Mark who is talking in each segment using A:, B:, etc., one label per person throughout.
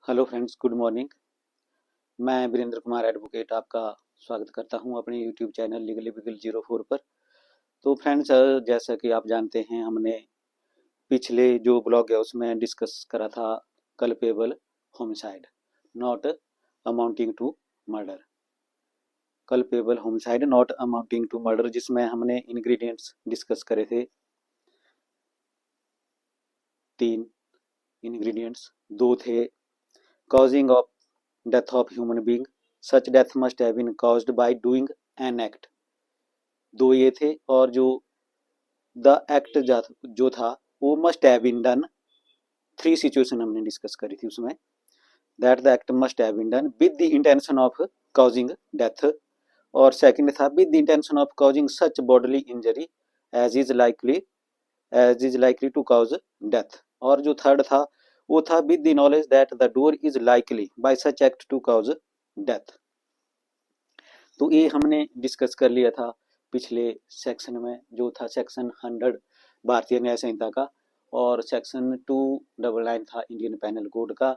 A: Hello friends, good morning. मैं Virendra Kumar advocate आपका स्वागत करता हूं अपने यूट्यूब चैनल लीगली विगिल 04 पर। तो फ्रेंड्स, जैसा कि आप जानते हैं, हमने पिछले जो ब्लॉग है उसमें डिस्कस करा था culpable homicide not amounting to murder. Culpable homicide not amounting to murder, जिसमें हमने इंग्रेडिएंट्स डिस्कस करे थे। 3 इंग्रेडिएंट्स, 2 थे causing of death of human being, such death must have been caused by doing an act। 2 ये थे, और जो the act जो था वो must have been done. 3 situation हमने डिस्कस करी थी उसमें, that the act must have been done with the intention of causing death, और सेकंड था with the intention of causing such bodily injury as is likely to cause death, और जो third था वो था with the knowledge that the doer is likely by such act to cause death. तो ये हमने डिस्कस कर लिया था पिछले सेक्शन में, जो था सेक्शन 100 भारतीय न्याय संहिता का, और सेक्शन 299 था इंडियन पैनल कोड का।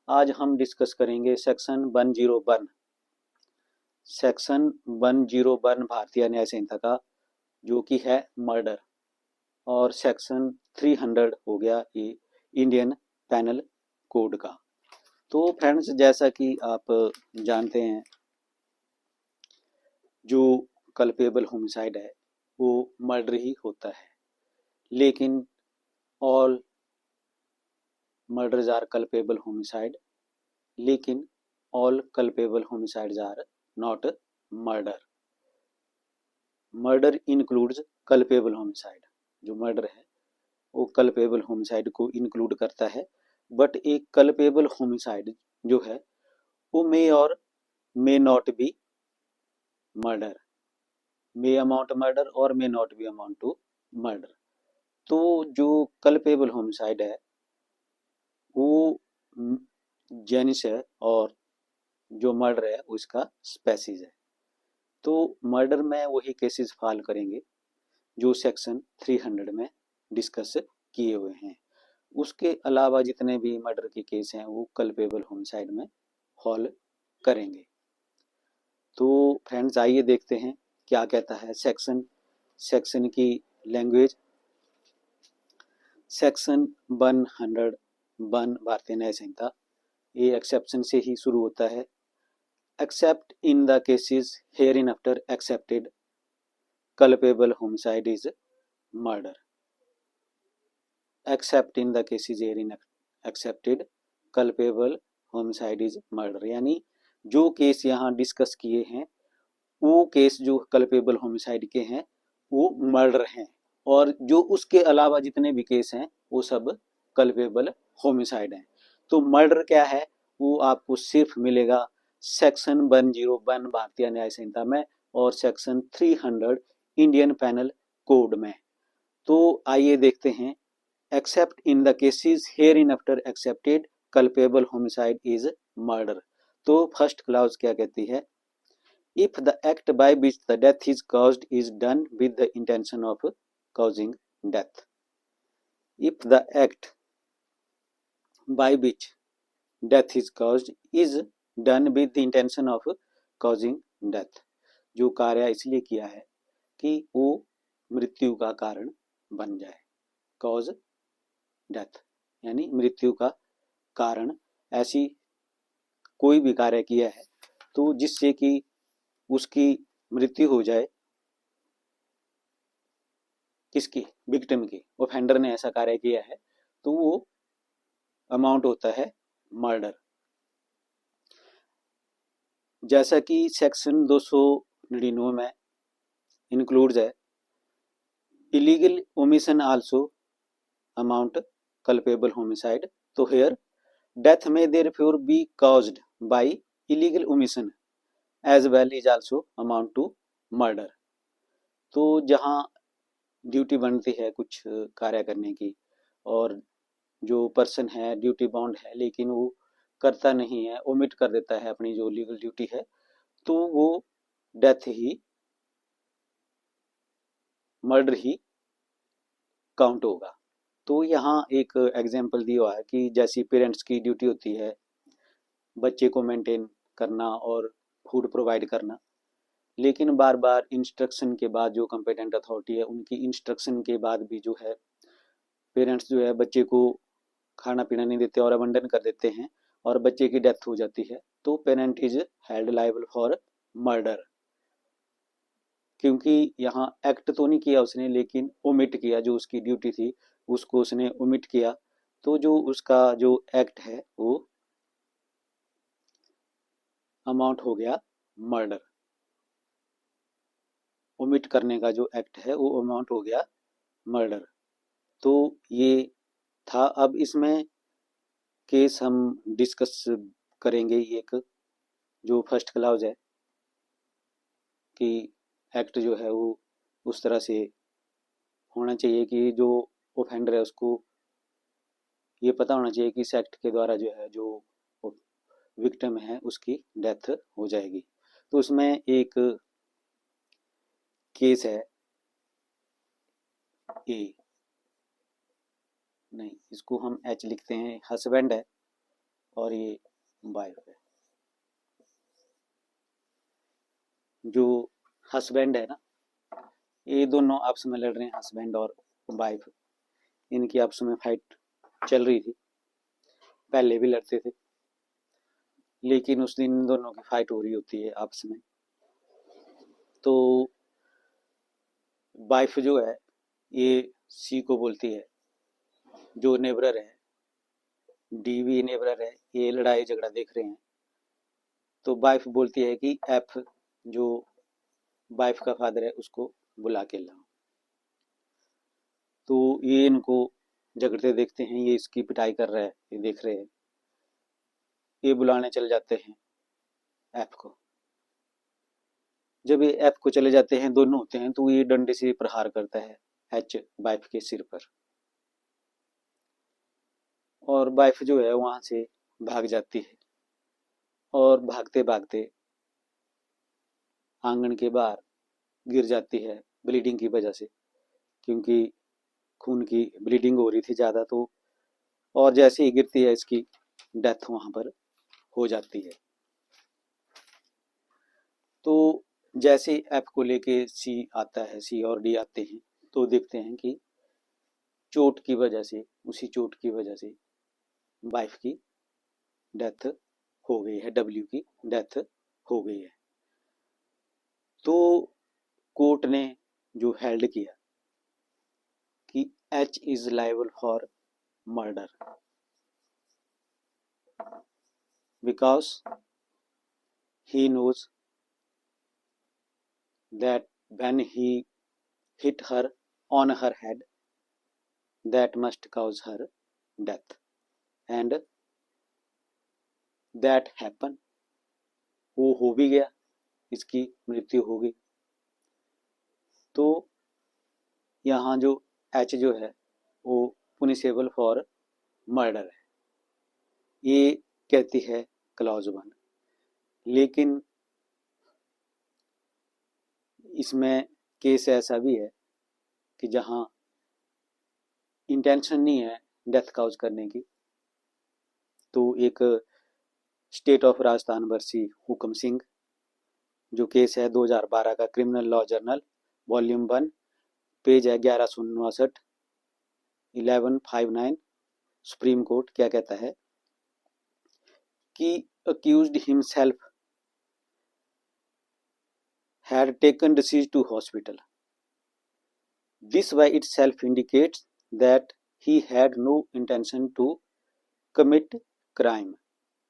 A: आज हम डिस्कस करेंगे सेक्शन 101 भारतीय न्याय संहिता का, जो कि है मर्डर, और सेक्शन 300 हो गया ये इंडियन पैनल कोड का। तो फ्रेंड्स, जैसा कि आप जानते हैं, जो कल्पेबल होमिसाइड है वो मर्डर ही होता है, लेकिन all murders are culpable homicide, लेकिन all culpable homicides are not murder. Murder includes culpable homicide, जो मर्डर है वो कल्पेबल होमिसाइड को इंक्लूड करता है, बट एक कल्पेबल होमिसाइड जो है वो may or may not be murder, may amount murder or may not be amount to murder. तो जो कल्पेबल होमिसाइड है वो जेनिस है, और जो मर्डर है वो इसका स्पेसीज है। तो मर्डर में वही केसेस फाल करेंगे जो सेक्शन 300 में डिस्कस किए हुए हैं। उसके अलावा जितने भी मर्डर के केस हैं वो कल्पेबल होमिसाइड में फॉल करेंगे। तो फ्रेंड्स, आइए देखते हैं क्या कहता है सेक्शन की लैंग्वेज। सेक्शन 101 भारतीय न्याय संहिता, ये एक्सेप्शन से ही शुरू होता है। Except in the cases hereinafter excepted culpable homicide is murder। Except in the cases herein excepted culpable homicide is murder, यानी जो केस यहाँ डिस्कस किए हैं वो केस जो कल्पेबल होमिसाइड के हैं वो मर्डर हैं, और जो उसके अलावा जितने भी केस हैं वो सब कल्पेबल होमिसाइड हैं। तो मर्डर क्या है वो आपको सिर्फ मिलेगा सेक्शन 101 भारतीय न्याय संहिता में और सेक्शन 300 इंडियन पैनल कोड में। तो आइए देखते हैं। Except in the cases hereinafter excepted culpable homicide is murder. तो फर्स्ट क्लॉज क्या कहती है? If the act by which the death is caused is done with the intention of causing death। If the act by which death is caused is done with the intention of causing death, जो कार्य इसलिए किया है कि वो मृत्यु का कारण बन जाए, cause death यानी मृत्यु का कारण, ऐसी कोई भी कार्य किया है तो जिससे कि उसकी मृत्यु हो जाए, किसकी? विक्टिम की। ऑफेंडर ने ऐसा कार्य किया है तो वो अमाउंट होता है मर्डर। जैसा कि सेक्शन 299 में इंक्लूड्स है, illegal omission also amount culpable homicide. तो हियर डेथ में therefore be caused by illegal omission as well is also amount to murder. तो जहां ड्यूटी बनती है कुछ कार्य करने की, और जो पर्सन है ड्यूटी बाउंड है लेकिन वो करता नहीं है, ओमिट कर देता है अपनी जो लीगल ड्यूटी है, तो वो डेथ ही, मर्डर ही काउंट होगा। तो यहाँ एक एग्जाम्पल दिया हुआ है कि जैसी पेरेंट्स की ड्यूटी होती है बच्चे को मेंटेन करना और फूड प्रोवाइड करना। लेकिन बार बार इंस्ट्रक्शन के बाद जो कॉम्पिटेंट अथॉरिटी है उनकी इंस्ट्रक्शन के बाद भी जो है पेरेंट्स जो है बच्चे को खाना पीना नहीं देते और अबंडन कर देते हैं और बच्चे की डेथ हो जाती है, तो parent is held liable for murder. क्योंकि यहाँ एक्ट तो नहीं किया उसने, लेकिन ओमिट किया, जो उसकी ड्यूटी थी उसको उसने ओमिट किया, तो जो उसका जो एक्ट है वो अमाउंट हो गया मर्डर। ओमिट करने का जो एक्ट है वो अमाउंट हो गया मर्डर। तो ये था। अब इसमें केस हम डिस्कस करेंगे। एक जो फर्स्ट क्लाउज है कि एक्ट जो है वो उस तरह से होना चाहिए कि जो ऑफेंडर है उसको ये पता होना चाहिए कि इस एक्ट के द्वारा जो है जो विक्टिम है उसकी डेथ हो जाएगी। तो उसमें एक केस है ए, नहीं इसको हम एच लिखते हैं, हस्बैंड है और ये वाइफ है। जो हस्बैंड है ना, ये दोनों आपस में लड़ रहे हैं, हस्बैंड और वाइफ। इनकी आपस में फाइट चल रही थी, पहले भी लड़ते थे, लेकिन उस दिन इन दोनों की फाइट हो रही होती है आपस में। तो वाइफ जो है ये सी को बोलती है, जो नेबरर है, डी भी नेबरर है, ये लड़ाई झगड़ा देख रहे हैं। तो वाइफ बोलती है कि एफ जो वाइफ का फादर है उसको बुला के लाओ। तो ये इनको झगड़ते देखते हैं, ये इसकी पिटाई कर रहा है, ये देख रहे हैं। ये बुलाने चले जाते हैं एफ को। जब ये एफ को चले जाते हैं, दोनों होते हैं, तो ये डंडे से प्रहार करता है एच वाइफ के सिर पर, और वाइफ जो है वहां से भाग जाती है और भागते भागते आंगन के बाहर गिर जाती है ब्लीडिंग की वजह से, क्योंकि खून की ब्लीडिंग हो रही थी ज़्यादा। तो और जैसे ही गिरती है इसकी डेथ वहां पर हो जाती है। तो जैसे एफ को लेके सी आता है, सी और डी आते हैं, तो देखते हैं कि चोट की वजह से, उसी चोट की वजह से वाइफ की डेथ हो गई है, डब्ल्यू की डेथ हो गई है। तो कोर्ट ने जो हेल्ड किया कि H is liable for murder because he knows that when he hit her on her head that must cause her death and that happen, वो हो भी गया, इसकी मृत्यु हो गई। तो यहाँ जो एच जो है वो पुनिशेबल फॉर मर्डर है, ये कहती है क्लॉज 1। लेकिन इसमें केस ऐसा भी है कि जहाँ इंटेंशन नहीं है डेथ काउज करने की। तो एक स्टेट ऑफ राजस्थान वर्सी हुकम सिंह जो केस है 2012 का, criminal law journal volume 1, page है 1159, 1159। सुप्रीम कोर्ट क्या कहता है कि accused himself had taken deceased to hospital. This by itself indicates that he had no intention to commit crime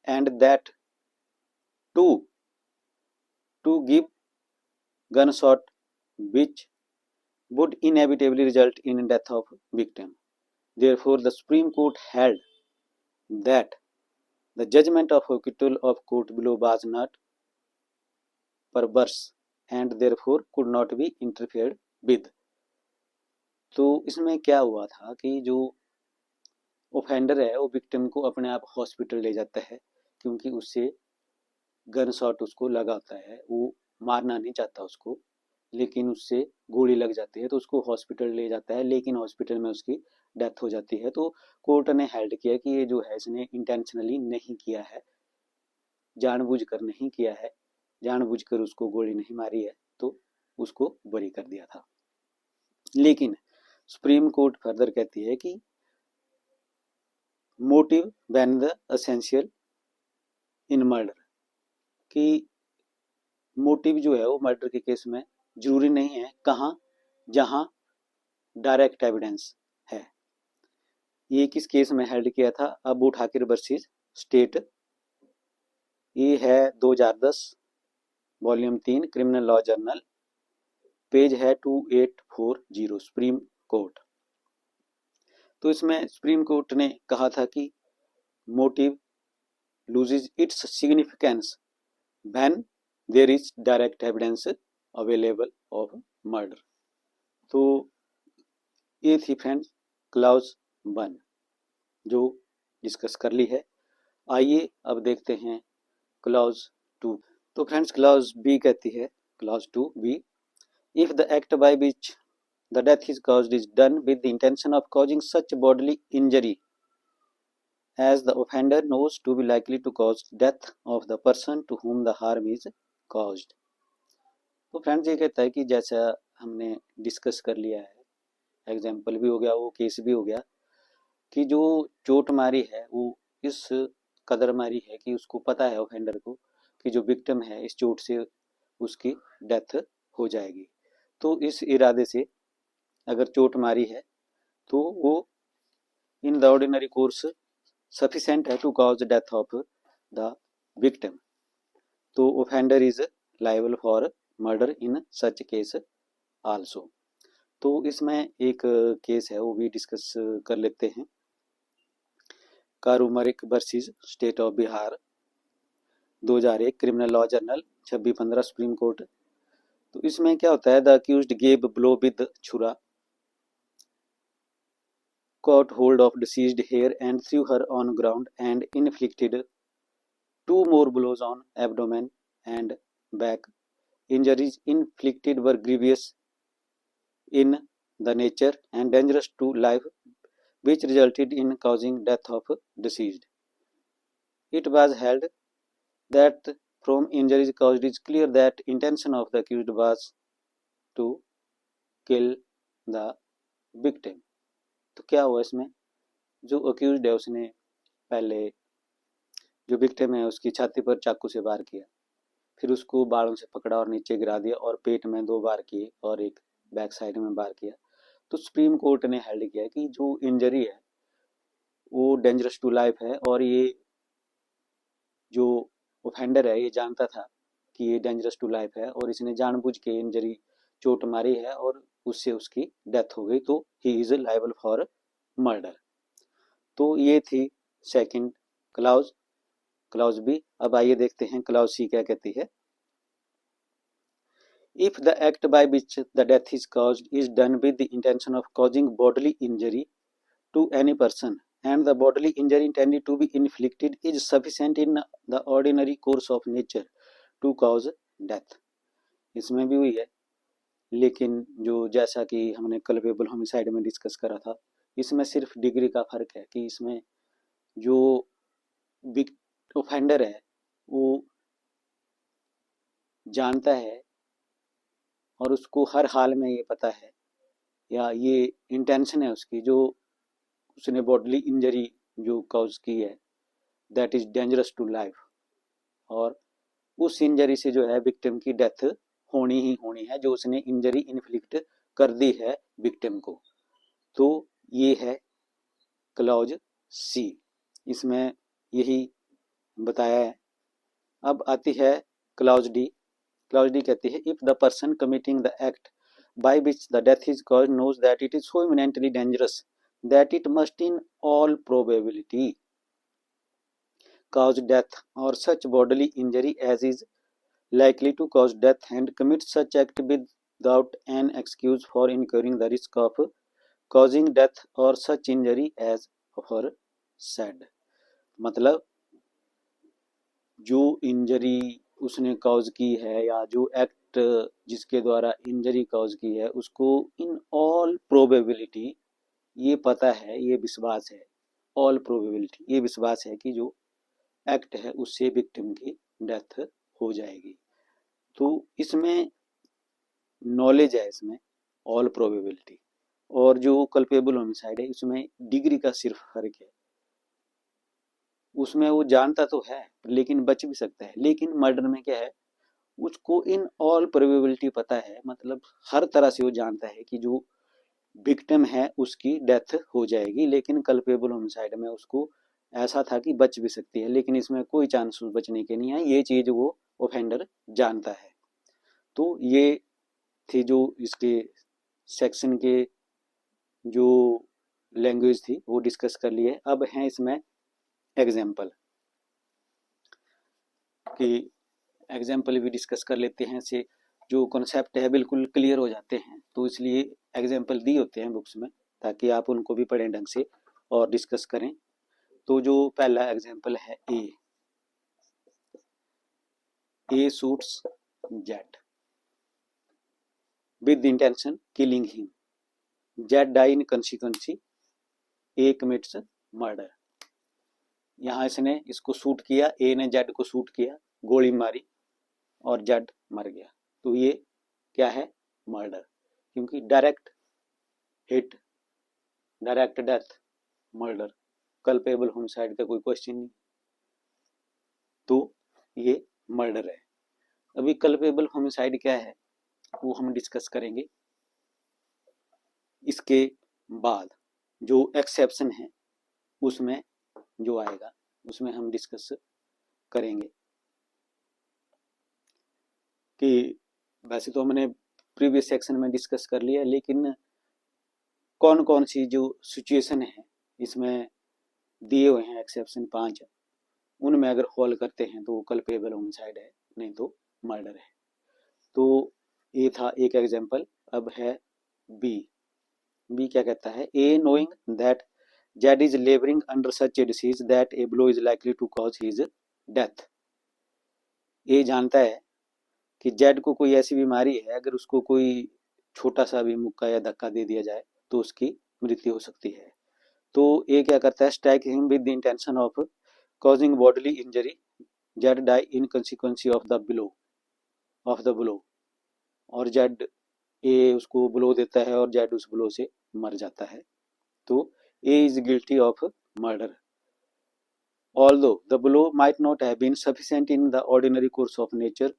A: and that to give gunshot which would inevitably result in death of victim. Therefore, the Supreme Court held that the judgment of acquittal of court below was not perverse and therefore could not be interfered with. तो इसमें क्या हुआ था कि जो offender है वो victim को अपने आप हॉस्पिटल ले जाता है, क्योंकि उससे गन शॉट उसको लगा होता है, वो मारना नहीं चाहता उसको, लेकिन उससे गोली लग जाती है तो उसको हॉस्पिटल ले जाता है, लेकिन हॉस्पिटल में उसकी डेथ हो जाती है। तो कोर्ट ने हेल्ड किया कि ये जो है इसने इंटेंशनली नहीं किया है जानबूझकर नहीं किया है, जानबूझकर उसको गोली नहीं मारी है, तो उसको बरी कर दिया था। लेकिन सुप्रीम कोर्ट फर्दर कहती है कि motive when the essential in murder, कि मोटिव जो है वो मर्डर के केस में जरूरी नहीं है। कहाँ? जहां डायरेक्ट एविडेंस है। ये किस केस में हेल्ड किया था? Abu Thakir versus state. ये है 2010 volume 3 criminal law journal, page है 2840 सुप्रीम कोर्ट। तो इसमें सुप्रीम कोर्ट ने कहा था कि motive loses its significance when there is direct evidence available of murder. तो ये थी फ्रेंड्स क्लाउज 1 जो डिस्कस कर ली है। आइए अब देखते हैं क्लाउज 2। तो फ्रेंड्स क्लाउज बी कहती है, clause 2 B, if the act by which the death is caused is done with the intention of causing such bodily injury as the offender knows to be likely to cause death of the person to whom the harm is caused। तो friends ये कहता है कि जैसा हमने discuss कर लिया है, एग्जाम्पल भी हो गया, वो केस भी हो गया, कि जो चोट मारी है वो इस कदर मारी है कि उसको पता है ऑफेंडर को कि जो विक्टिम है इस चोट से उसकी डेथ हो जाएगी। तो इस इरादे से अगर चोट मारी है तो वो in the ordinary course sufficient है to cause death of the victim, तो offender is liable for murder in such case also. तो इसमें एक केस है वो भी डिस्कस कर लेते हैं, कारूमरिक versus state of Bihar 2001 criminal law journal 2615 Supreme Court. तो इसमें क्या होता है, the accused gave blow with chhura, caught hold of deceased hair and threw her on ground and inflicted 2 more blows on abdomen and back. Injuries inflicted were grievous in the nature and dangerous to life, which resulted in causing death of deceased. It was held that from injuries caused it is clear that intention of the accused was to kill the victim। तो क्या हुआ इसमें, जो accused है उसने पहले जो victim है उसकी छाती पर चाकू से वार किया, फिर उसको बालों से पकड़ा और नीचे गिरा दिया और पेट में 2 बार किए और एक बैक साइड में बार किया। तो सुप्रीम कोर्ट ने हेल्ड किया कि जो इंजरी है वो डेंजरस टू लाइफ है और ये जो ऑफेंडर है ये जानता था कि ये डेंजरस टू लाइफ है और इसने जानबूझ के इंजरी चोट मारी है और उससे उसकी डेथ हो गई, तो ही इज लायबल फॉर मर्डर। तो ये थी सेकंड क्लाउज, क्लाउज बी। अब आइए देखते हैं क्लाउज सी क्या कहती है। If the act by which the death is caused is done with the intention of causing bodily injury to any person and the bodily injury intended to be inflicted is sufficient in the ordinary course of nature to cause death। इसमें भी हुई है, लेकिन जो जैसा कि हमने culpable homicide में डिस्कस करा था, इसमें सिर्फ डिग्री का फर्क है कि इसमें जो ऑफेंडर है वो जानता है और उसको हर हाल में ये पता है या ये इंटेंशन है उसकी, जो उसने बॉडली इंजरी जो कॉज की है that is dangerous to life, और उस इंजरी से जो है विक्टिम की डेथ होनी ही होनी है, जो उसने इंजरी इन्फ्लिक्ट कर दी है विक्टिम को। तो ये है क्लॉज सी, इसमें यही बताया है। अब आती है क्लॉज डी। क्लॉज डी कहती है, if the person committing the act by which the death is caused knows that it is so imminently dangerous that it must in all probability cause death or such bodily injury as is likely to cause death and commit such act without an excuse for incurring the risk of causing death or such injury as aforesaid। मतलब जो injury उसने cause की है या जो act जिसके द्वारा injury cause की है उसको इन ऑल प्रोबेबिलिटी ये पता है, ये विश्वास है, ऑल प्रोबेबिलिटी ये विश्वास है कि जो एक्ट है उससे विक्टिम की डेथ हो जाएगी। तो इसमें नॉलेज है, इसमें ऑल प्रोबेबिलिटी, और जो कल्पेबल होमिसाइड है उसमें डिग्री का सिर्फ फर्क है। उसमें वो जानता तो है लेकिन बच भी सकता है, लेकिन मर्डर में क्या है, उसको इन ऑल प्रोबेबिलिटी पता है, मतलब हर तरह से वो जानता है कि जो विक्टिम है उसकी डेथ हो जाएगी, लेकिन कल्पेबल होमिसाइड में उसको ऐसा था कि बच भी सकती है, लेकिन इसमें कोई चांस बचने के नहीं है, ये चीज वो ऑफेंडर जानता है। तो ये थी जो इसके सेक्शन के जो लैंग्वेज थी वो डिस्कस कर लिए। अब है इसमें एग्जाम्पल कि एग्जाम्पल भी डिस्कस कर लेते हैं, से जो कॉन्सेप्ट है बिल्कुल क्लियर हो जाते हैं, तो इसलिए एग्जाम्पल दिए होते हैं बुक्स में ताकि आप उनको भी पढ़ें ढंग से और डिस्कस करें। तो जो पहला एग्जाम्पल है A shoots Z with the intention killing him. Z die in consequence. A commits murder. यहाँ इसने इसको शूट किया, ए ने जेड को शूट किया, गोली मारी और जेड मर गया। तो ये क्या है, मर्डर, क्योंकि direct hit, direct death, murder, culpable homicide का कोई क्वेश्चन नहीं, तो ये मर्डर है। अभी कल्पेबल होमिसाइड क्या है वो हम डिस्कस करेंगे इसके बाद। जो एक्सेप्शन है उसमें जो आएगा उसमें हम डिस्कस करेंगे कि वैसे तो हमने प्रीवियस सेक्शन में डिस्कस कर लिया, लेकिन कौन कौन सी जो सिचुएशन है इसमें दिए हुए हैं एक्सेप्शन 5, उनमें अगर फॉल करते हैं तो कल्पेबल होमिसाइड है, नहीं तो मर्डर है। तो ये था एक एग्जांपल। अब है बी क्या कहता है, A knowing that Z is labouring under such a disease that a blow is likely to cause his death. A जानता है कि जेड को कोई ऐसी बीमारी है, अगर उसको कोई छोटा सा भी मुक्का या धक्का दे दिया जाए तो उसकी मृत्यु हो सकती है। तो ए क्या करता है, strike him with the intention of causing bodily injury, Z die in consequence of the blow, और जेड ए उसको ब्लो देता है और जेड उस ब्लो से मर जाता है। तो A is guilty of murder, although the blow might not have been sufficient in the ordinary course of nature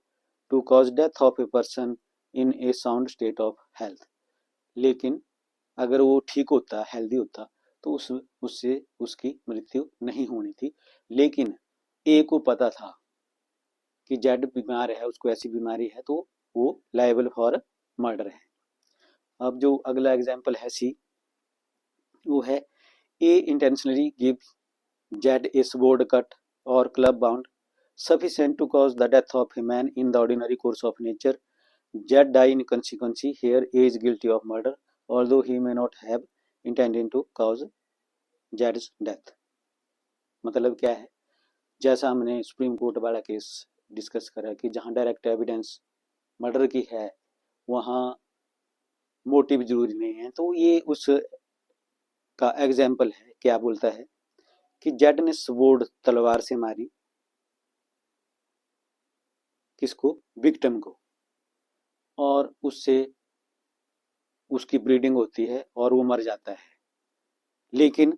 A: to cause death of a person in a sound state of health। लेकिन अगर वो ठीक होता, healthy होता, तो उससे उसकी मृत्यु नहीं होनी थी, लेकिन ए को पता था कि जेड बीमार है, उसको ऐसी बीमारी है, तो वो लायबल फॉर मर्डर है। अब जो अगला एग्जाम्पल है सी, वो है A intentionally give Z a sword cut or club bound sufficient to cause the death of a man in the ordinary course of nature, Z die in consequence, here A is guilty of murder although he may not have intended to cause Z's death। मतलब क्या है, जैसा हमने supreme court वाला case discuss करा कि जहां direct evidence murder की है वहां मोटिव जरूरी नहीं है, तो ये उस का एग्जाम्पल है। क्या बोलता है कि जेड ने स्वॉर्ड तलवार से मारी किसको, विक्टिम को, और उससे उसकी ब्लीडिंग होती है और वो मर जाता है, लेकिन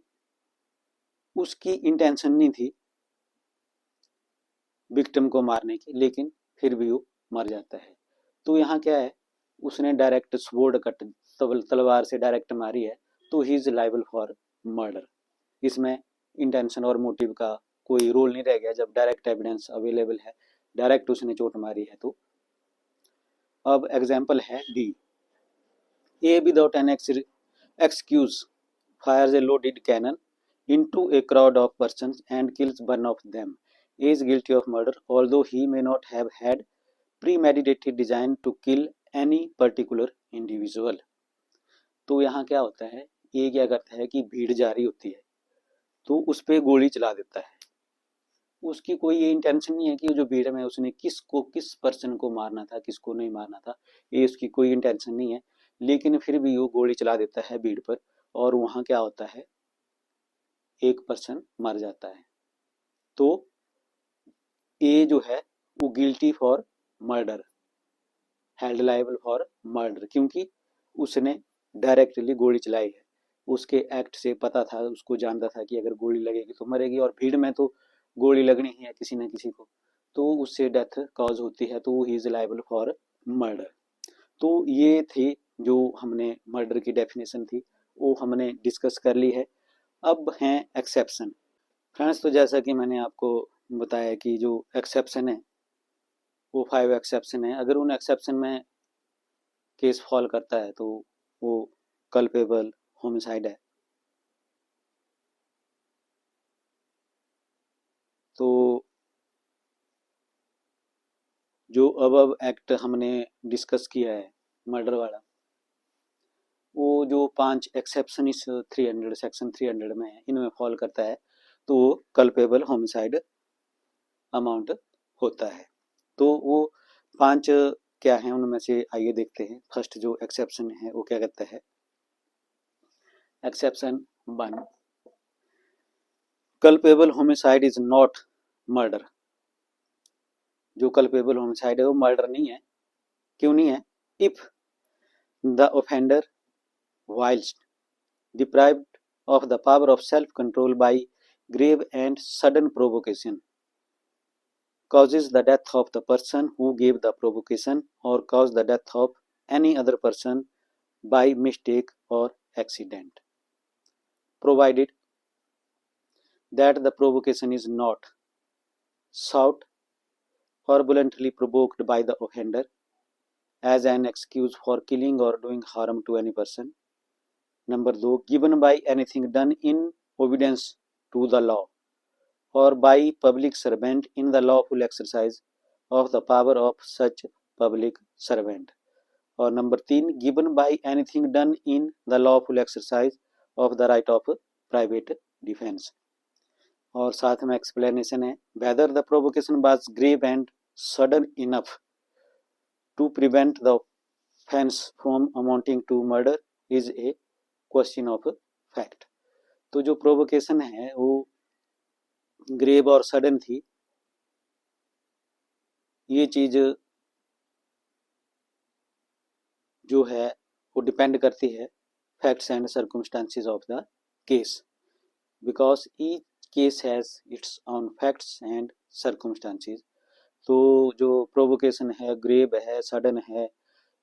A: उसकी इंटेंशन नहीं थी विक्टिम को मारने की, लेकिन फिर भी वो मर जाता है। तो यहाँ क्या है, उसने डायरेक्ट स्वॉर्ड कट, तलवार से डायरेक्ट मारी है, तो ही इज लायबल फॉर मर्डर। इसमें इंटेंशन और मोटिव का कोई रोल नहीं रह गया जब डायरेक्ट एविडेंस अवेलेबल है, डायरेक्ट उसने चोट मारी है। तो अब एग्जाम्पल है D, A without an excuse fires a loaded cannon into a crowd of persons and kills one of them. A is guilty of murder although he may not have had premeditated design to kill any particular individual। तो यहाँ क्या होता है, ये क्या करता है कि भीड़ जा रही होती है तो उस पर गोली चला देता है। उसकी कोई ये इंटेंशन नहीं है कि जो भीड़ में उसने किस पर्सन को मारना था, किसको नहीं मारना था, ये उसकी कोई इंटेंशन नहीं है, लेकिन फिर भी वो गोली चला देता है भीड़ पर, और वहां क्या होता है, एक पर्सन मर जाता है। तो ए जो है वो guilty for murder, held liable for murder, क्योंकि उसने डायरेक्टली गोली चलाई है। उसके एक्ट से पता था, उसको जानता था कि अगर गोली लगेगी तो मरेगी, और भीड़ में तो गोली लगनी ही है किसी न किसी को, तो उससे डेथ कॉज होती है, तो ही इज लायबल फॉर मर्डर। तो ये थी जो हमने मर्डर की डेफिनेशन थी वो हमने डिस्कस कर ली है। अब हैं एक्सेप्शन। फ्रेंड्स, तो जैसा कि मैंने आपको बताया कि जो एक्सेप्शन है वो 5 एक्सेप्शन है। अगर उन एक्सेप्शन में केस फॉल करता है तो वो कल्पेबल होमिसाइड है। तो जो अब एक्ट हमने डिस्कस किया है मर्डर वाला, वो जो 5 एक्सेप्शन इस 300 सेक्शन 300 में है, इनमें फॉल करता है तो वो कल्पेबल होमिसाइड अमाउंट होता है। तो वो 5 क्या है उनमें से आइए देखते हैं। फर्स्ट जो एक्सेप्शन है वो क्या कहता है, exception 1, culpable homicide is not murder. जो कल्पेबल होमिसाइड है वो मर्डर नहीं है। क्यों नहीं है? If the offender whilst deprived of the power of self-control by grave and sudden provocation causes the death of the person who gave the provocation or cause the death of any other person by mistake or accident, provided that the provocation is not sought or voluntarily provoked by the offender as an excuse for killing or doing harm to any person. Number 2, given by anything done in obedience to the law or by public servant in the lawful exercise of the power of such public servant. और number 3, given by anything done in the lawful exercise of the right of private defense. और साथ में explanation है, whether the provocation was grave and sudden enough to prevent the offense from amounting to murder is a question of fact. तो जो provocation है वो grave और sudden थी, ये चीज जो है वो डिपेंड करती है facts and circumstances of the case, because each case has its on facts and circumstances. तो जो प्रोवोकेशन है, ग्रेव है, सडन है,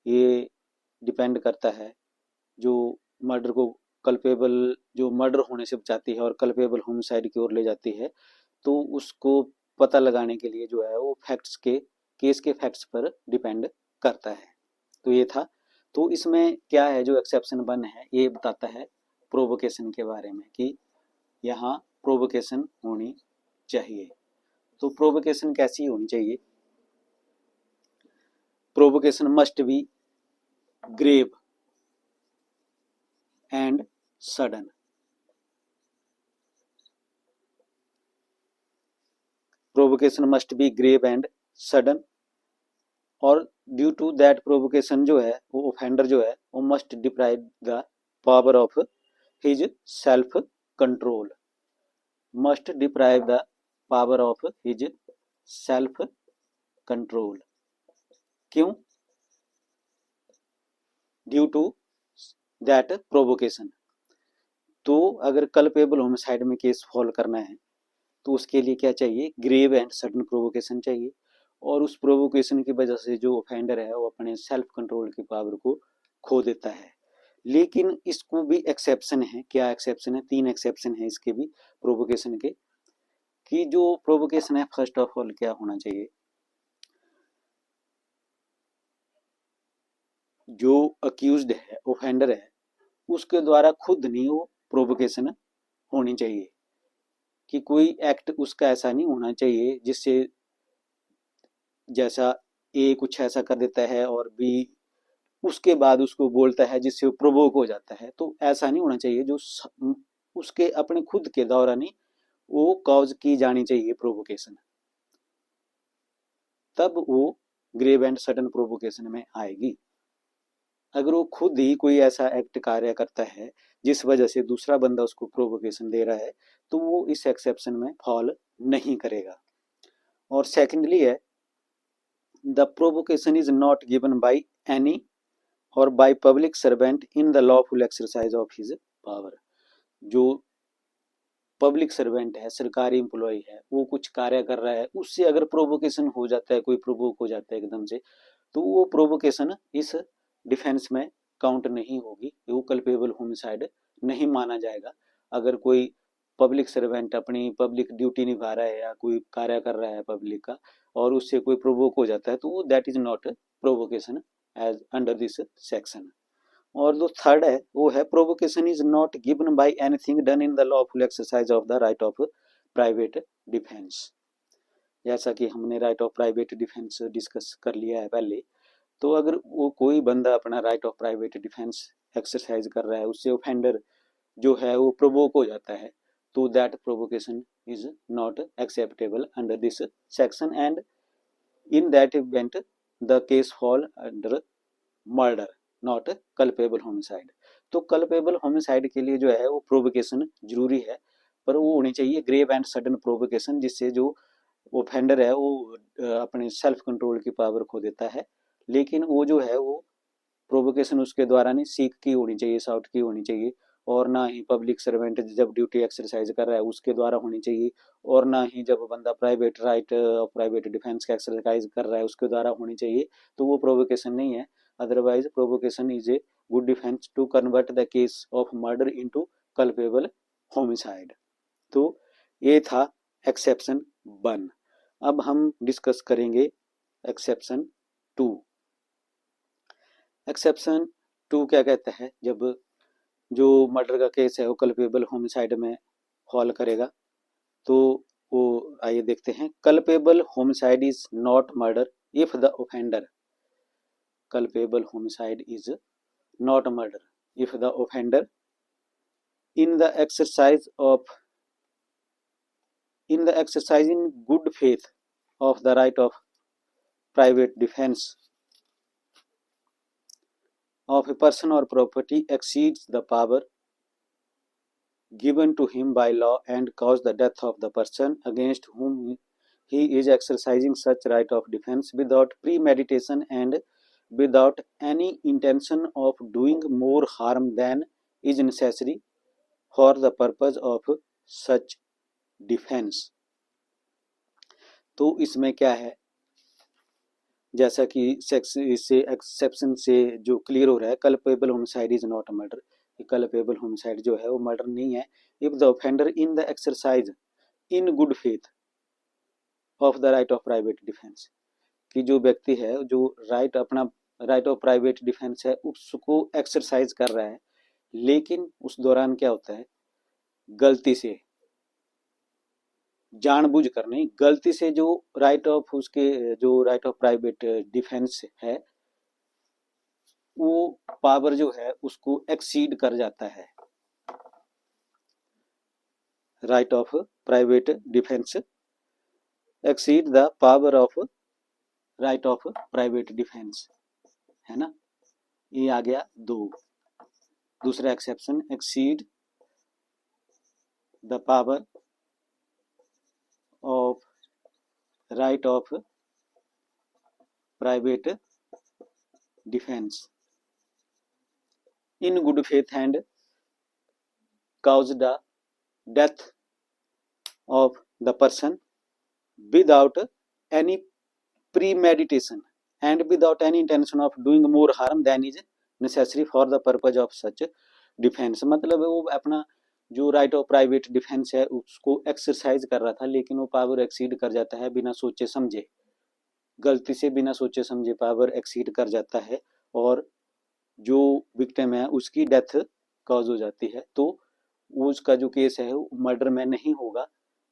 A: ये डिपेंड करता है जो मर्डर को कल्पेबल, जो मर्डर होने से बचाती है और कल्पेबल होमिसाइड की ओर ले जाती है, तो उसको पता लगाने के लिए जो है वो फैक्ट्स के, केस के फैक्ट्स पर डिपेंड करता है। तो ये था। तो इसमें क्या है, जो एक्सेप्शन 1 है ये बताता है प्रोवोकेशन के बारे में कि यहाँ प्रोवोकेशन होनी चाहिए। तो प्रोवोकेशन कैसी होनी चाहिए? Provocation must be grave and sudden. Provocation must be grave and sudden, और ड्यू टू दैट प्रोवोकेशन जो है वो ऑफेंडर जो है वो must deprive the power of his self control, must deprive the power of his self control. क्यों? Due to that provocation. तो अगर कल्पेबल होमिसाइड में केस फॉल करना है तो उसके लिए क्या चाहिए? ग्रेव एंड सडन प्रोवोकेशन चाहिए, और उस प्रोवोकेशन की वजह से जो ऑफेंडर है वो अपने सेल्फ कंट्रोल की पावर को खो देता है। लेकिन इसको भी एक्सेप्शन है। क्या एक्सेप्शन है? 3 एक्सेप्शन है इसके भी, प्रोवोकेशन के। कि जो प्रोवोकेशन है, फर्स्ट ऑफ ऑल क्या होना चाहिए, जो अक्यूज्ड है, ऑफेंडर है, उसके द्वारा खुद नहीं वो प्रोवोकेशन होनी चाहिए। कि कोई एक्ट उसका ऐसा नहीं होना चाहिए जिससे, जैसा ए कुछ ऐसा कर देता है और बी उसके बाद उसको बोलता है जिससे वो प्रोवोक हो जाता है, तो ऐसा नहीं होना चाहिए। जो उसके अपने खुद के द्वारा नहीं, वो कॉज की जानी चाहिए प्रोवोकेशन, तब वो ग्रेव एंड सडन प्रोवोकेशन में आएगी। अगर वो खुद ही कोई ऐसा एक्ट कार्य करता है जिस वजह से दूसरा बंदा उसको प्रोवोकेशन दे रहा है, तो वो इस एक्सेप्शन में फॉल नहीं करेगा। और सेकेंडली है the provocation is not given by any or by public servant in the lawful exercise of his power। जो पब्लिक सर्वेंट है, सरकारी एम्प्लॉय है, वो कुछ कार्य कर रहा है, उससे अगर प्रोवोकेशन हो जाता है, कोई प्रोवोक हो जाता है एकदम से, तो वो प्रोवोकेशन इस डिफेंस में काउंट नहीं होगी, वो कल्पेबल होमिसाइड नहीं माना जाएगा। अगर कोई पब्लिक सर्वेंट अपनी पब्लिक ड्यूटी निभा रहा है या कोई कार्य कर रहा है पब्लिक का और उससे कोई प्रोवोक हो जाता है, तो वो that is not provocation as under this section. और जो थर्ड है वो है provocation is not given by anything done in the lawful exercise of the right of private defence. जैसा कि हमने right of private defence discuss कर लिया है पहले, तो अगर वो कोई बंदा अपना right of private defence exercise कर रहा है, उससे ऑफेंडर जो है वो प्रोवोक हो जाता है, तो that provocation is not acceptable under this section and in that event the case fall under murder not culpable homicide. तो कल्पेबल होमिसाइड के लिए जो है वो प्रोवोकेशन जरूरी है, पर वो होनी चाहिए ग्रेव एंड सडन प्रोवोकेशन, जिससे जो ऑफेंडर है वो अपने सेल्फ कंट्रोल की पावर खो देता है। लेकिन वो जो है वो प्रोवोकेशन उसके द्वारा नहीं, सीख की होनी चाहिए, साउट की होनी चाहिए, और ना ही पब्लिक सर्वेंट जब ड्यूटी एक्सरसाइज कर रहा है उसके द्वारा होनी चाहिए, और ना ही जब बंदा private right of private defence का एक्सरसाइज कर रहा है उसके द्वारा होनी चाहिए, तो वो प्रोवोकेशन नहीं है। Otherwise provocation is a good defence to convert the case of murder into culpable homicide. तो ये था एक्सेप्शन 1। अब हम डिस्कस करेंगे एक्सेप्शन 2। एक्सेप्शन 2 क्या कहता है, जब जो मर्डर का केस है वो कल्पेबल होमिसाइड में फॉल करेगा, तो वो आइए देखते हैं। Culpable homicide is not murder if the offender, culpable homicide is not murder if the offender in the exercise in good faith of the right of private defense of a person or property exceeds the power given to him by law and cause the death of the person against whom he is exercising such right of defense without premeditation and without any intention of doing more harm than is necessary for the purpose of such defence. तो इसमें क्या है, जैसा कि इससे exception से जो clear हो रहा है, culpable homicide is not murder, culpable homicide जो है वो मर्डर नहीं है if the offender in the exercise in good faith of the right of private defence, कि जो व्यक्ति है जो राइट अपना राइट ऑफ प्राइवेट डिफेंस है उसको एक्सरसाइज कर रहा है, लेकिन उस दौरान क्या होता है, गलती से, जानबूझकर नहीं, गलती से जो राइट ऑफ उसके जो राइट ऑफ प्राइवेट डिफेंस है वो पावर जो है उसको एक्सीड कर जाता है। Right of private defence exceed the power of right of private defence, है ना, ये आ गया 2। दूसरा exception, exceed the power of right of private defence in good faith and cause the death of the person without any premeditation and without any intention of doing more harm than is necessary for the purpose of such defense। मतलब वो अपना जो right of private defence है उसको exercise कर रहा था, लेकिन वो पावर एक्सीड कर जाता है बिना सोचे समझे, गलती से बिना सोचे समझे पावर एक्सीड कर जाता है और जो विक्टिम है उसकी डेथ कॉज हो जाती है, तो उसका जो केस है वो मर्डर में नहीं होगा,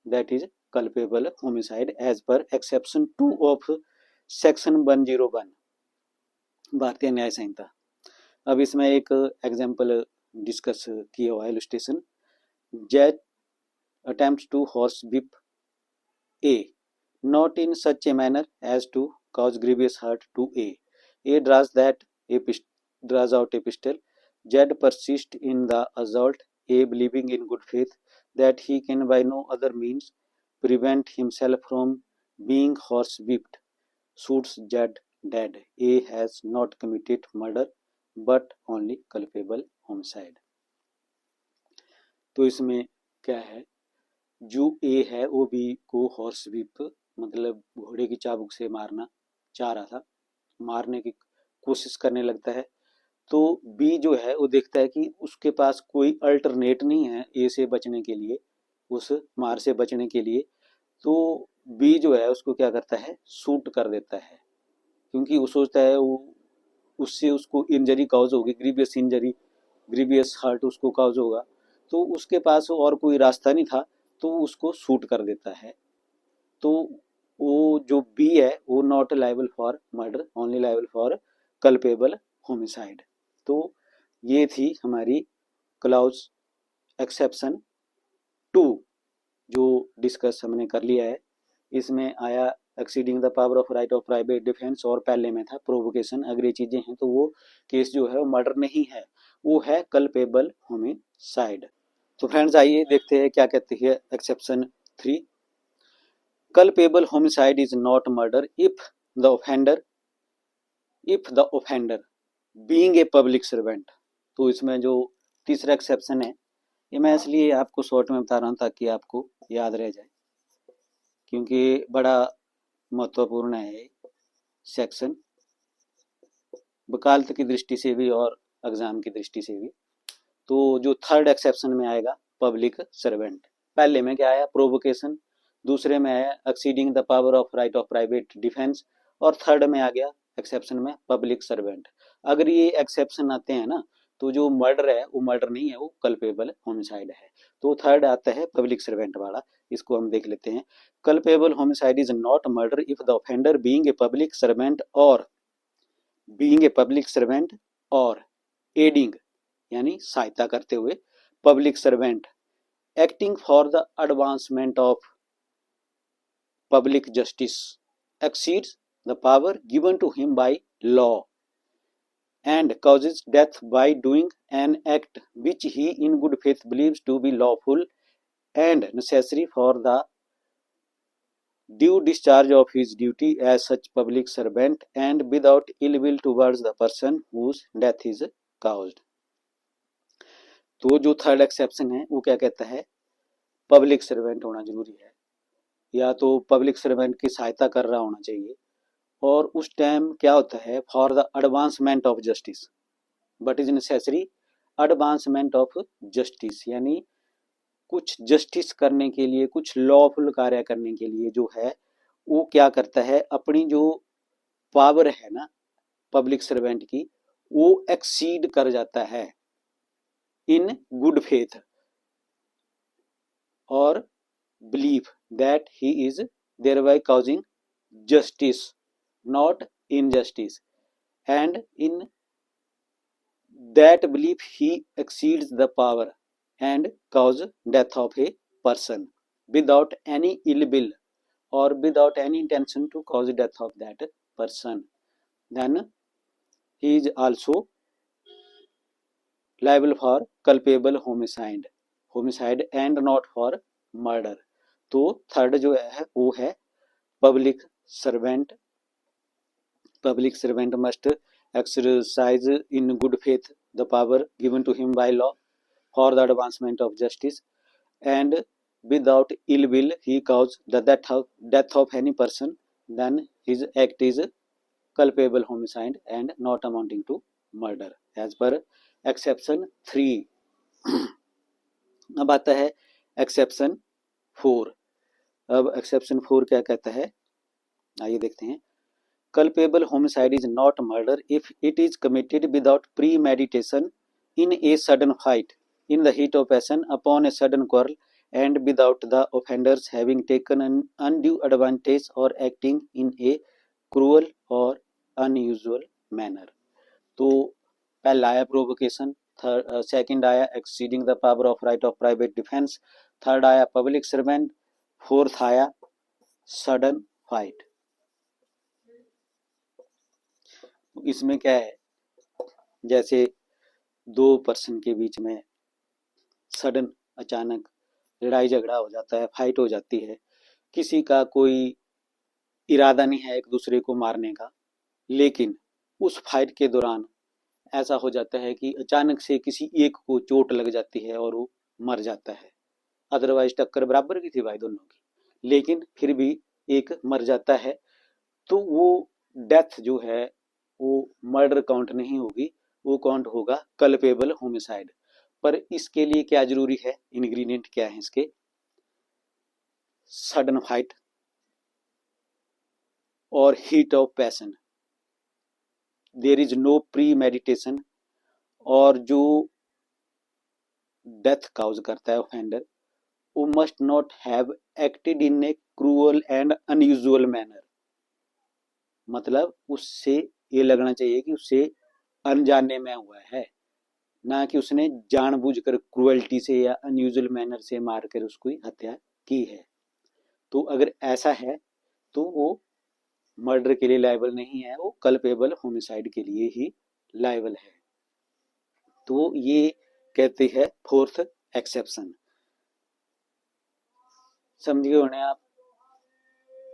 A: that is culpable homicide as per exception 2 of section 101 Bharatiya न्याय संहिता। अब इसमें एक एग्जाम्पल डिस्कस किया हुआ है, illustration. Z attempts to horsewhip A not in such a manner as to cause grievous hurt to A. A draws out a pistol. Jed persists in the assault, A believing in good faith that he can by no other means prevent himself from being horsewhipped. shoots Z dead. A has not committed murder but only culpable homicide. तो इसमें क्या है, जो ए है वो B को horse whip मतलब घोड़े की चाबुक से मारना चाह रहा था, मारने की कोशिश करने लगता है। तो बी जो है वो देखता है कि उसके पास कोई अल्टरनेट नहीं है ए से बचने के लिए, उस मार से बचने के लिए। तो बी जो है उसको क्या करता है, शूट कर देता है, क्योंकि वो सोचता है वो उससे उसको इंजरी काउज होगी, ग्रीवियस इंजरी, ग्रीवियस हर्ट उसको काउज होगा। तो उसके पास और कोई रास्ता नहीं था, तो उसको शूट कर देता है। तो वो जो बी है वो not liable for murder, only liable for culpable homicide. तो ये थी हमारी क्लॉज एक्सेप्शन 2 जो डिस्कस हमने कर लिया है। इसमें आया exceeding the power of right of private defence, और पहले में था प्रोवोकेशन। अगर ये चीजें हैं तो वो केस जो है वो मर्डर नहीं है, वो है कल्पेबल होमिसाइड। तो फ्रेंड्स आइए देखते हैं क्या कहती है exception 3। Culpable homicide is not murder if the offender being a public servant. तो इसमें जो तीसरा एक्सेप्शन है, ये मैं इसलिए आपको शॉर्ट में बता रहा हूँ ताकि आपको याद रह जाए, क्योंकि बड़ा महत्वपूर्ण है सेक्शन, वकालत की दृष्टि से भी और एग्जाम की दृष्टि से भी। तो जो थर्ड एक्सेप्शन में आएगा पब्लिक सर्वेंट, पहले में क्या आया प्रोवोकेशन, दूसरे में आया exceeding the power of right of private defence, और थर्ड में आ गया एक्सेप्शन में पब्लिक सर्वेंट। अगर ये एक्सेप्शन आते हैं ना, तो जो मर्डर है वो मर्डर नहीं है, वो कल्पेबल होमिसाइड है। तो थर्ड आता है पब्लिक सर्वेंट वाला, इसको हम देख लेते हैं। Culpable homicide is not murder if the offender being a public servant और एडिंग यानी सहायता करते हुए public servant acting for the advancement of public justice exceeds the power given to him by law and causes death by doing an act which he in good faith believes to be lawful and necessary for the due discharge of his duty as such public servant and without ill will towards the person whose death is caused। तो जो third exception है वो क्या कहता है, public servant होना जरूरी है, या तो पब्लिक सर्वेंट की सहायता कर रहा होना चाहिए, और उस टाइम क्या होता है for the advancement of justice, but is necessary advancement of justice, यानी कुछ जस्टिस करने के लिए, कुछ लॉफुल कार्य करने के लिए जो है वो क्या करता है, अपनी जो पावर है ना पब्लिक सर्वेंट की, वो एक्सीड कर जाता है इन गुड फेथ और believe that he is thereby causing justice not injustice, and in that belief he exceeds the power and cause death of a person without any ill will or without any intention to cause death of that person, then he is also liable for culpable homicide and not for murder। तो third जो है वो है public servant must exercise in good faith the power given to him by law for the advancement of justice, and without ill will he cause the death of any person, then his act is culpable homicide and not amounting to murder as per exception 3। अब आता है exception 4। अब exception 4 क्या कहता है, आइए देखते हैं। Culpable homicide is not murder if it is committed without premeditation in a sudden fight, in the heat of passion, upon a sudden quarrel, and without the offenders having taken an undue advantage or acting in a cruel or unusual manner। तो पहला आया provocation, second आया exceeding the power of right of private defence, third आया public servant, fourth आया sudden fight. इसमें क्या है, जैसे दो पर्सन के बीच में सडन अचानक लड़ाई झगड़ा हो जाता है, फाइट हो जाती है, किसी का कोई इरादा नहीं है एक दूसरे को मारने का, लेकिन उस फाइट के दौरान ऐसा हो जाता है कि अचानक से किसी एक को चोट लग जाती है और वो मर जाता है। अदरवाइज टक्कर बराबर की थी भाई दोनों की, लेकिन फिर भी एक मर जाता है, तो वो डेथ जो है वो मर्डर काउंट नहीं होगी, वो काउंट होगा कल्पेबल होमिसाइड। पर इसके लिए क्या जरूरी है, इंग्रेडिएंट क्या है इसके? सडन फाइट और heat of passion, there is no premeditation, और जो डेथ काउज करता है ऑफेंडर, वो must not have acted in a cruel and unusual manner. मतलब उससे ये लगना चाहिए कि उससे अनजाने में हुआ है, ना कि उसने जानबूझकर क्रुएल्टी से या अनयूजुअल मैनर से मारकर उसकी हत्या की है। तो अगर ऐसा है तो वो मर्डर के लिए लायबल नहीं है, वो कल्पेबल होमिसाइड के लिए ही लायबल है। तो ये कहते हैं फोर्थ एक्सेप्शन। समझिए होने आप,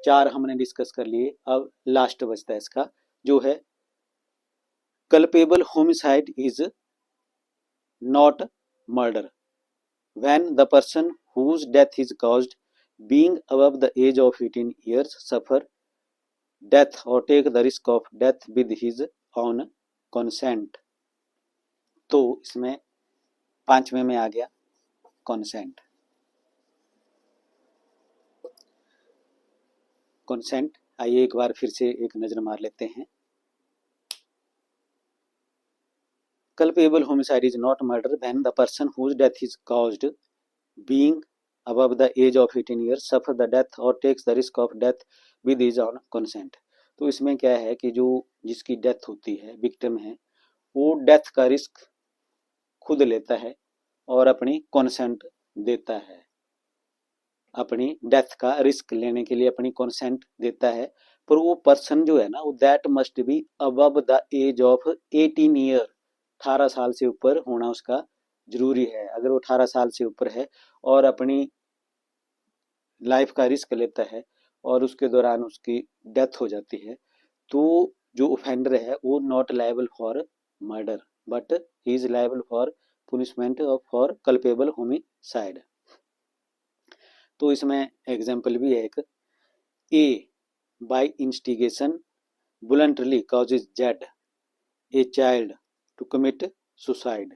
A: 4 हमने डिस्कस कर लिए, अब लास्ट बचता है इसका, जो है culpable homicide is not murder when the person whose death is caused being above the age of 18 years suffer death or take the risk of death with his own consent। तो इसमें 5वें में आ गया consent। consent आइए एक बार फिर से एक नजर मार लेते हैं। culpable homicide is not murder when the person whose death is caused being above the age of 18 years suffer the death or takes the risk of death with his own consent। तो इसमें क्या है कि जो जिसकी death होती है, victim है, वो डेथ का रिस्क खुद लेता है और अपनी कंसेंट देता है, अपनी डेथ का रिस्क लेने के लिए अपनी कंसेंट देता है। पर वो पर्सन जो है ना, वो that must be above the age of 18 year, 18 साल से ऊपर होना उसका जरूरी है। अगर वो 18 साल से ऊपर है और अपनी लाइफ का रिस्क लेता है और उसके दौरान उसकी डेथ हो जाती है, तो जो ऑफेंडर है वो not liable for murder but he is liable for punishment for culpable homicide. तो इसमें एग्जाम्पल भी है एक, A by instigation voluntarily causes Z, a child, to commit suicide.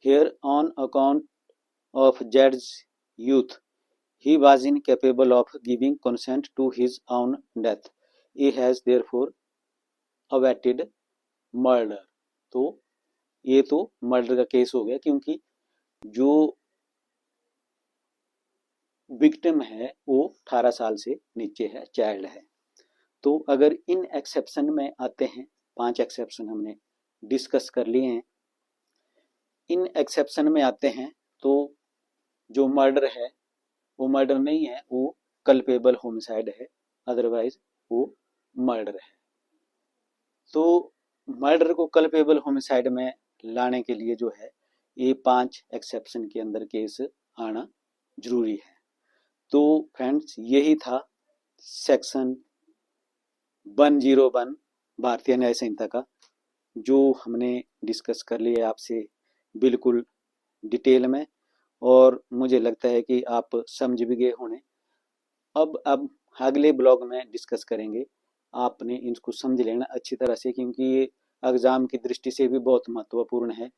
A: Here, on account of Z's youth, he was incapable of giving consent to his own death. A has therefore awaited murder। तो ये तो murder का case हो गया, क्योंकि जो victim है वो 18 साल से नीचे है, चाइल्ड है। तो अगर इन एक्सेप्शन में आते हैं, 5 एक्सेप्शन हमने डिस्कस कर लिए हैं, इन एक्सेप्शन में आते हैं तो जो मर्डर है वो मर्डर नहीं है, वो कल्पेबल होमिसाइड है, अदरवाइज वो मर्डर है। तो मर्डर को कल्पेबल होमिसाइड में लाने के लिए जो है ये 5 एक्सेप्शन के अंदर केस आना जरूरी है। तो फ्रेंड्स यही था सेक्शन 101 भारतीय न्याय संहिता का, जो हमने डिस्कस कर लिया आपसे बिल्कुल डिटेल में, और मुझे लगता है कि आप समझ भी गए होंगे। अब अगले ब्लॉग में डिस्कस करेंगे, आपने इनको समझ लेना अच्छी तरह से, क्योंकि ये एग्जाम की दृष्टि से भी बहुत महत्वपूर्ण है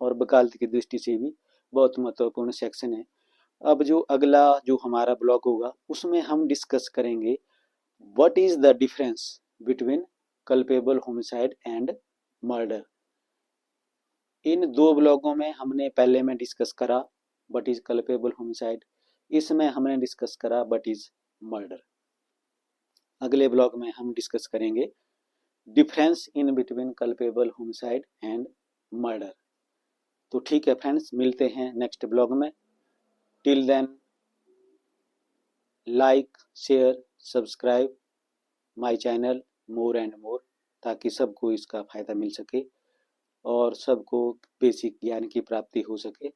A: और वकालत की दृष्टि से भी बहुत महत्वपूर्ण सेक्शन है। अब जो अगला जो हमारा ब्लॉग होगा उसमें हम डिस्कस करेंगे what is the difference between culpable homicide and murder. इन 2 ब्लॉगों में हमने पहले में डिस्कस करा व्हाट इज कल्पेबल होमिसाइड, इसमें हमने डिस्कस करा व्हाट इज मर्डर। अगले ब्लॉग में हम डिस्कस करेंगे difference in between culpable homicide and murder. तो ठीक है फ्रेंड्स, मिलते हैं नेक्स्ट ब्लॉग में। Till then like share subscribe my channel more and more, ताकि सबको इसका फ़ायदा मिल सके और सबको बेसिक ज्ञान की प्राप्ति हो सके।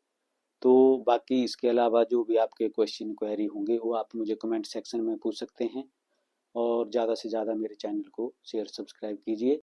A: तो बाकी इसके अलावा जो भी आपके क्वेश्चन क्वेरी होंगे वो आप मुझे कमेंट सेक्शन में पूछ सकते हैं, और ज़्यादा से ज़्यादा मेरे चैनल को शेयर सब्सक्राइब कीजिए।